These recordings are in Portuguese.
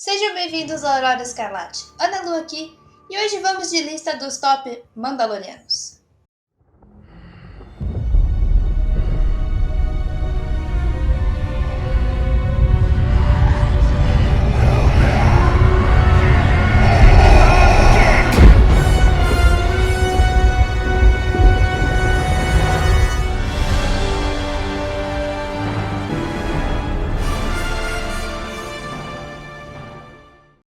Sejam bem-vindos ao Aurora Escarlate. Ana Lu aqui, e hoje vamos de lista dos top Mandalorianos.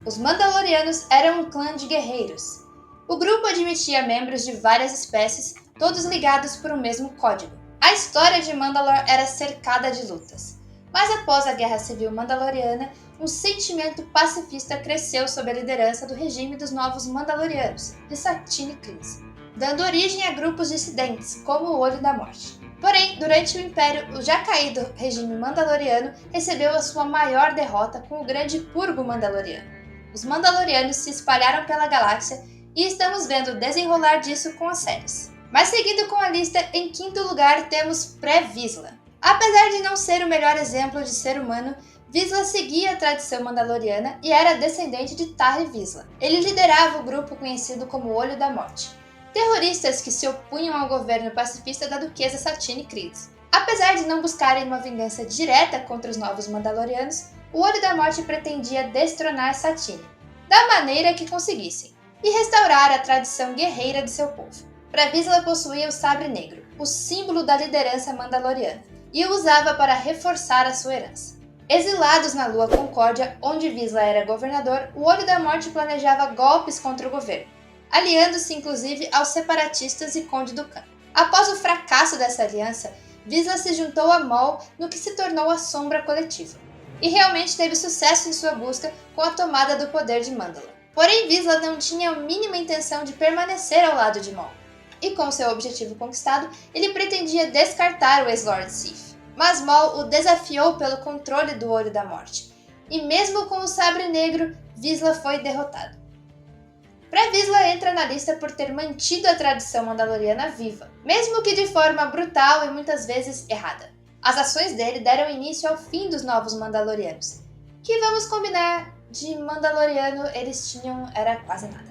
Os Mandalorianos eram um clã de guerreiros. O grupo admitia membros de várias espécies, todos ligados por um mesmo código. A história de Mandalor era cercada de lutas, mas após a Guerra Civil Mandaloriana, um sentimento pacifista cresceu sob a liderança do regime dos Novos Mandalorianos, de Satine Kryze, dando origem a grupos dissidentes, como o Olho da Morte. Porém, durante o Império, o já caído regime Mandaloriano recebeu a sua maior derrota com o Grande Purgo Mandaloriano. Os Mandalorianos se espalharam pela galáxia e estamos vendo o desenrolar disso com as séries. Mas seguindo com a lista, em quinto lugar temos Pre-Vizsla. Apesar de não ser o melhor exemplo de ser humano, Vizsla seguia a tradição mandaloriana e era descendente de Tarre Vizsla. Ele liderava o grupo conhecido como Olho da Morte, terroristas que se opunham ao governo pacifista da duquesa Satine Kryze. Apesar de não buscarem uma vingança direta contra os novos Mandalorianos, o Olho da Morte pretendia destronar Satine, da maneira que conseguissem, e restaurar a tradição guerreira de seu povo. Pre-Vizsla possuía o Sabre Negro, o símbolo da liderança mandaloriana, e o usava para reforçar a sua herança. Exilados na Lua Concórdia, onde Vizsla era governador, o Olho da Morte planejava golpes contra o governo, aliando-se inclusive aos separatistas e Conde Dooku. Após o fracasso dessa aliança, Vizsla se juntou a Maul no que se tornou a Sombra Coletiva, e realmente teve sucesso em sua busca com a tomada do poder de Mandalore. Porém, Vizsla não tinha a mínima intenção de permanecer ao lado de Maul, e com seu objetivo conquistado, ele pretendia descartar o ex-Lord Sith. Mas Maul o desafiou pelo controle do Olho da Morte, e mesmo com o Sabre Negro, Vizsla foi derrotado. Pre-Vizsla entra na lista por ter mantido a tradição mandaloriana viva, mesmo que de forma brutal e muitas vezes errada. As ações dele deram início ao fim dos Novos Mandalorianos, que vamos combinar, de Mandaloriano eles tinham era quase nada.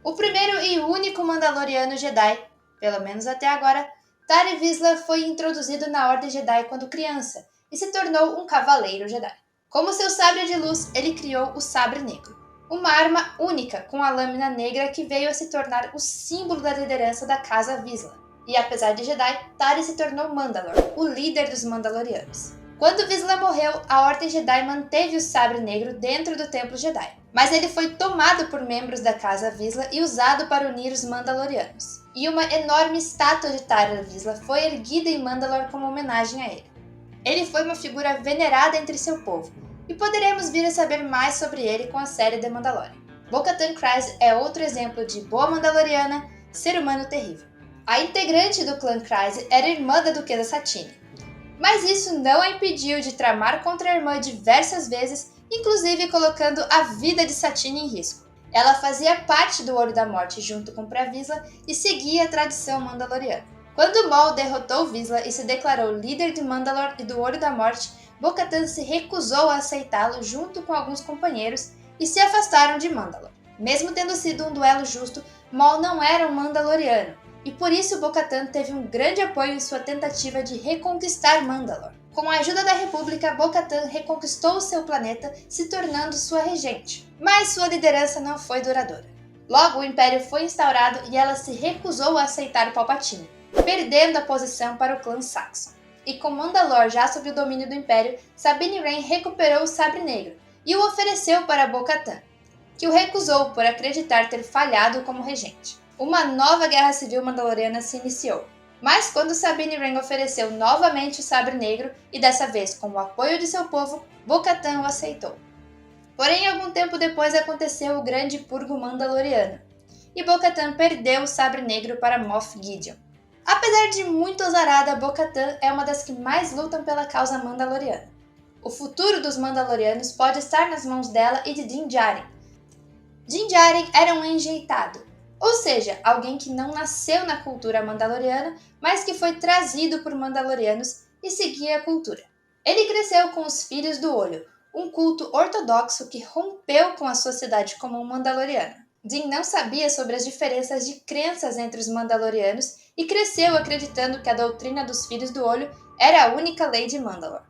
O primeiro e único Mandaloriano Jedi, pelo menos até agora, Tarre Vizsla foi introduzido na Ordem Jedi quando criança e se tornou um Cavaleiro Jedi. Como seu sabre de luz, ele criou o Sabre Negro, uma arma única com a lâmina negra que veio a se tornar o símbolo da liderança da Casa Vizsla. E apesar de Jedi, Tarre se tornou Mandalor, o líder dos Mandalorianos. Quando Vizsla morreu, a Ordem Jedi manteve o Sabre Negro dentro do Templo Jedi, mas ele foi tomado por membros da Casa Vizsla e usado para unir os Mandalorianos. E uma enorme estátua de Tarre Vizsla foi erguida em Mandalore como homenagem a ele. Ele foi uma figura venerada entre seu povo, e poderemos vir a saber mais sobre ele com a série The Mandalorian. Bo-Katan Kryze é outro exemplo de boa Mandaloriana, ser humano terrível. A integrante do clã Kryze era irmã da duquesa Satine, mas isso não a impediu de tramar contra a irmã diversas vezes, inclusive colocando a vida de Satine em risco. Ela fazia parte do Olho da Morte junto com Pre-Vizsla e seguia a tradição mandaloriana. Quando Maul derrotou Vizsla e se declarou líder de Mandalore e do Olho da Morte, Bo-Katan se recusou a aceitá-lo junto com alguns companheiros e se afastaram de Mandalore. Mesmo tendo sido um duelo justo, Maul não era um Mandaloriano, e por isso Bo-Katan teve um grande apoio em sua tentativa de reconquistar Mandalore. Com a ajuda da República, Bo-Katan reconquistou seu planeta, se tornando sua regente. Mas sua liderança não foi duradoura. Logo, o Império foi instaurado e ela se recusou a aceitar Palpatine, perdendo a posição para o clã Saxon. E com Mandalore já sob o domínio do Império, Sabine Wren recuperou o Sabre Negro e o ofereceu para Bo-Katan, que o recusou por acreditar ter falhado como regente. Uma nova guerra civil mandaloriana se iniciou, mas quando Sabine Wren ofereceu novamente o Sabre Negro, e dessa vez com o apoio de seu povo, Bo-Katan o aceitou. Porém, algum tempo depois aconteceu o Grande Purgo Mandaloriano, e Bo-Katan perdeu o Sabre Negro para Moff Gideon. Apesar de muito azarada, Bo-Katan é uma das que mais lutam pela causa mandaloriana. O futuro dos Mandalorianos pode estar nas mãos dela e de Din Djarin. Din Djarin era um enjeitado, ou seja, alguém que não nasceu na cultura mandaloriana, mas que foi trazido por Mandalorianos e seguia a cultura. Ele cresceu com os Filhos do Olho, um culto ortodoxo que rompeu com a sociedade comum mandaloriana. Din não sabia sobre as diferenças de crenças entre os Mandalorianos e cresceu acreditando que a doutrina dos Filhos do Olho era a única lei de Mandalor.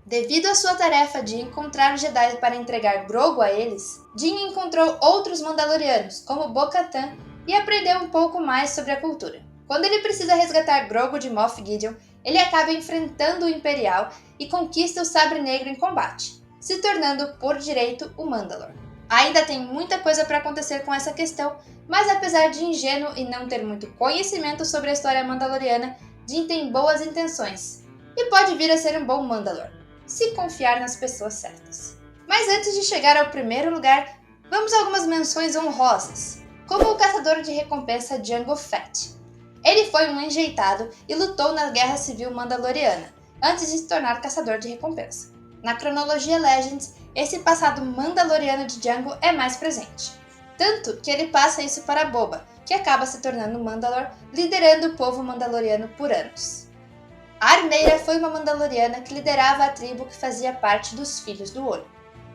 Devido à sua tarefa de encontrar os Jedi para entregar Grogu a eles, Din encontrou outros Mandalorianos, como Bo-Katan, e aprendeu um pouco mais sobre a cultura. Quando ele precisa resgatar Grogu de Moff Gideon, ele acaba enfrentando o Imperial e conquista o Sabre Negro em combate, se tornando por direito o Mandalor. Ainda tem muita coisa para acontecer com essa questão, mas apesar de ingênuo e não ter muito conhecimento sobre a história mandaloriana, Din tem boas intenções e pode vir a ser um bom Mandalor, se confiar nas pessoas certas. Mas antes de chegar ao primeiro lugar, vamos a algumas menções honrosas, como o caçador de recompensa Jango Fett. Ele foi um enjeitado e lutou na Guerra Civil Mandaloriana, antes de se tornar caçador de recompensa. Na cronologia Legends, esse passado mandaloriano de Jango é mais presente. Tanto que ele passa isso para Boba, que acaba se tornando Mandalor, liderando o povo mandaloriano por anos. A Armeira foi uma mandaloriana que liderava a tribo que fazia parte dos Filhos do Olho.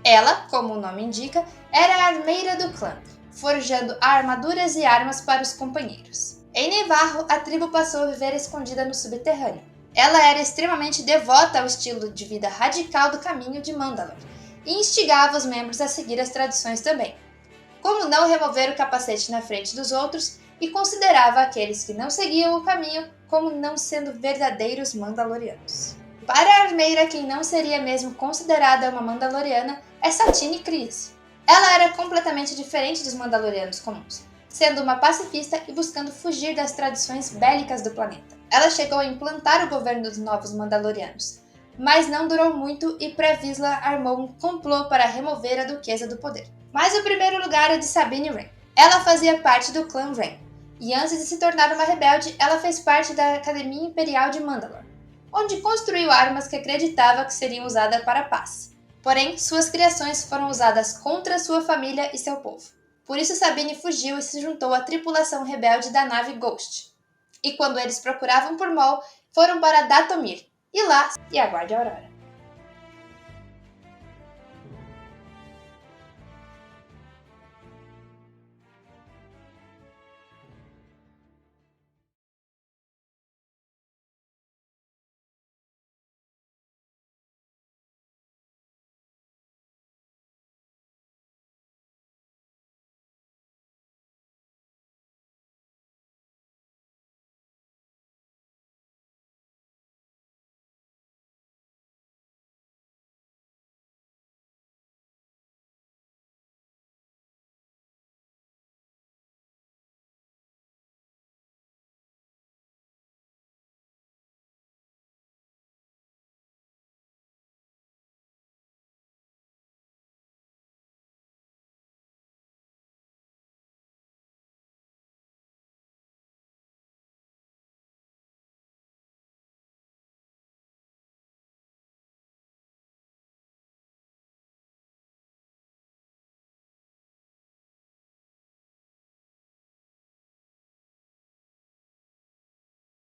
Ela, como o nome indica, era a armeira do clã, forjando armaduras e armas para os companheiros. Em Nevarro, a tribo passou a viver escondida no subterrâneo. Ela era extremamente devota ao estilo de vida radical do caminho de Mandalor e instigava os membros a seguir as tradições também, como não remover o capacete na frente dos outros, e considerava aqueles que não seguiam o caminho como não sendo verdadeiros Mandalorianos. Para a Armeira, quem não seria mesmo considerada uma Mandaloriana é Satine Kryze. Ela era completamente diferente dos Mandalorianos comuns, sendo uma pacifista e buscando fugir das tradições bélicas do planeta. Ela chegou a implantar o governo dos novos Mandalorianos, mas não durou muito e Pre-Vizsla armou um complô para remover a Duquesa do Poder. Mas o primeiro lugar é de Sabine Wren. Ela fazia parte do clã Wren, e antes de se tornar uma rebelde, ela fez parte da Academia Imperial de Mandalor, onde construiu armas que acreditava que seriam usadas para a paz. Porém, suas criações foram usadas contra sua família e seu povo. Por isso Sabine fugiu e se juntou à tripulação rebelde da nave Ghost. E quando eles procuravam por Maul, foram para Dathomir, e lá, e aguarde a Aurora.